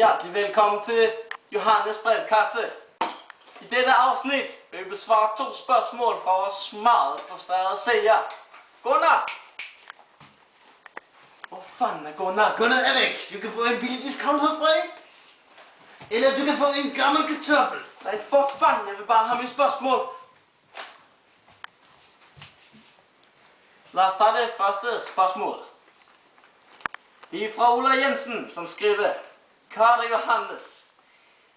Hjertelig velkommen til Johannes brevkasse. I dette afsnit vil vi besvare 2 spørgsmål fra vores meget frustrerede seere. Gunnar! Hvor fanden er Gunnar? Gunnar er væk. Du kan få en billig discount hos Breve. Eller du kan få en gammel kartoffel. Nej, for fanden, jeg vil bare have mine spørgsmål. Lad os tage det første spørgsmål. Det er fra Ulla Jensen, som skriver: Kære Johannes,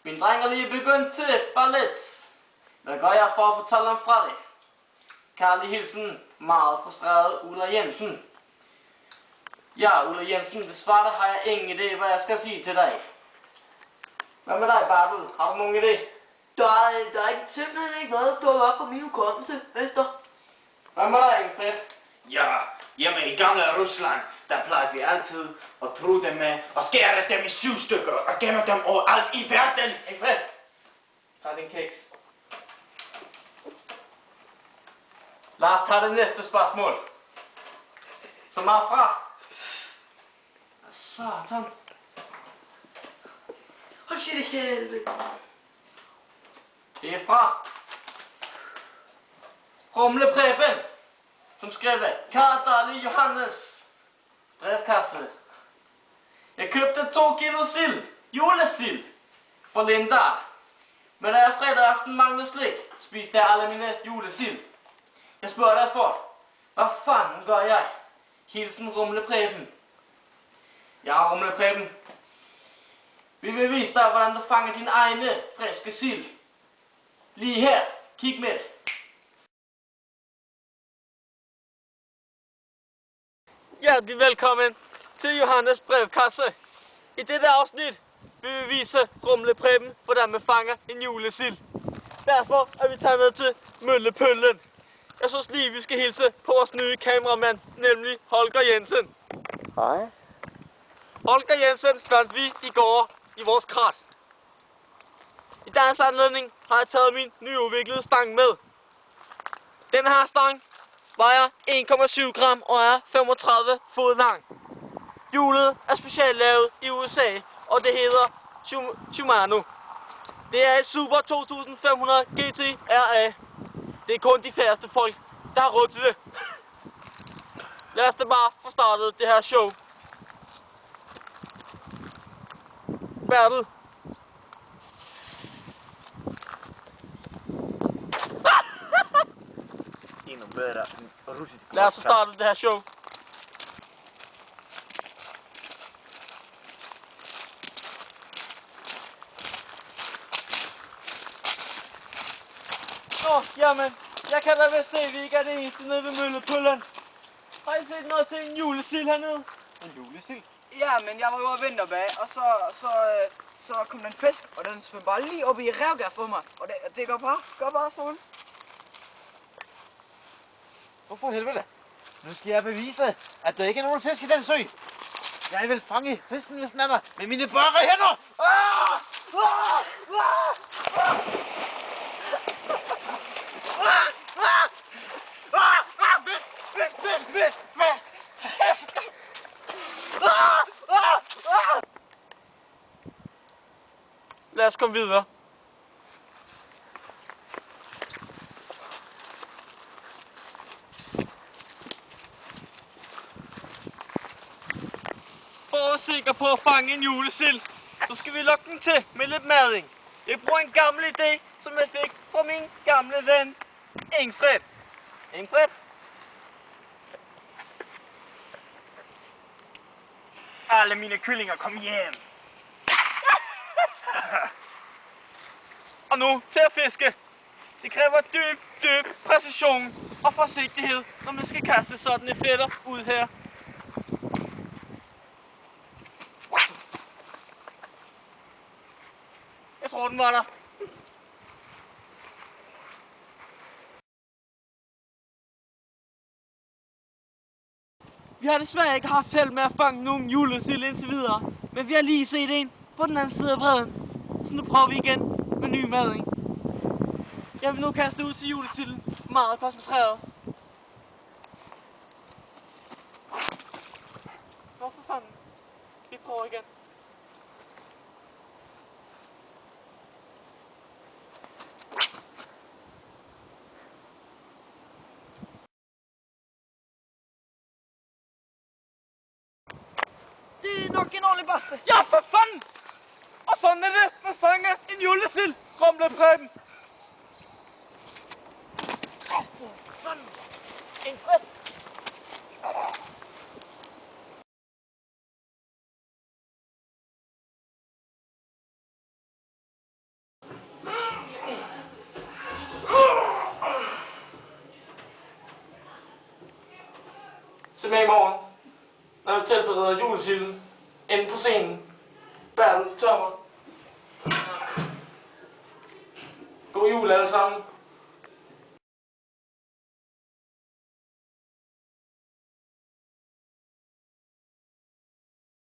min dreng er lige begyndt til ballet. Hvad gør jeg for at fortælle ham fra det? Kærlig hilsen, meget frustreret Ulla Jensen. Ja, Ulla Jensen, desværre har jeg ingen idé, hvad jeg skal sige til dig. Hvad med dig, Bartel? Har du nogen idé? Der er ikke simpelthen ikke noget, der op på min hukommelse, Vester. Hvad med dig, Ingfred? Ja, hjemme i gamle Rusland, der plejede vi altid at tro dem med og skære dem i 7 stykker og gemme dem overalt i verden. Ingfred, tag din kiks. Lad os tage det næste spørgsmål, som er fra... Satan. Hold shit i helvede. Det er fra Rumle Preben, som skriver: Kære dejlige Johannes, brevkasse. Jeg købte 2 kilo sild, julesild, for Linda. Men da jeg fredag aften manglede slik, spiste jeg alle mine julesild. Jeg spørger derfor: hvad fanden gør jeg? Hilsen Rumle Preben. Ja, Rumle Preben. Vi vil vise dig, hvordan du fanger din egne friske sild. Lige her. Kig med. Hjertelig velkommen til Johannes brevkasse. I dette afsnit vil vi vise Rumle Preben, hvordan man fanger en julesild. Derfor er vi taget med til Møllepøllen. Jeg synes lige, vi skal hilse på vores nye kameramand, nemlig Holger Jensen. Hej. Holger Jensen fandt vi i går i vores krat. I dagens anledning har jeg taget min nyudviklede stang med. Den her stang vejer 1,7 gram og er 35 fod lang. Hjulet er specielt lavet i USA, og det hedder Shimano. Det er et Super 2500 GT RA. Det er kun de færreste folk, der har råd til det. Lad os da bare få startet det her show. Bertel. Endnu bedre end russisk. Lad os få startet det her show. Jamen, jeg kan da vel se, at vi ikke er det eneste nede ved Møllepøllen. Har I set noget til en julesild hernede? En julesild? Ja, men jeg var jo og vinterbag, og så kom den fisk, og den svømte bare lige op i revgær for mig. Og det går bare sådan. Hvorfor helvede? Nu skal jeg bevise, at der ikke er nogen fisk i den sø. Jeg vil fange fisken, hvis den er der, med mine bare hænder. Fisk! Lad os komme videre. For at være sikker på at fange en julesild, så skal vi lokke den til med lidt mading. Jeg bruger en gammel idé, som jeg fik fra min gamle ven, Ingfred. Ingfred? Alle mine kyllinger, kom hjem. Og nu til at fiske. Det kræver dyb præcision og forsigtighed, når man skal kaste sådan et fætter ud her. Jeg tror, den var der. Vi har desværre ikke haft held med at fange nogen julesild indtil videre, men vi har lige set en på den anden side af bredden. Så nu prøver vi igen med ny mading. Jeg vil nu kaste ud til julesilden meget koncentreret. Hvorfor fanden? Vi prøver igen. nok en ordentlig basse. Ja, for fanden! Og sådan er det med fange en julesild, rumler Preben. For fanden. En frisk. Se med i morgen, når vi tilbereder julesilden inde på scenen. Bertel Tømmer. God jul alle sammen.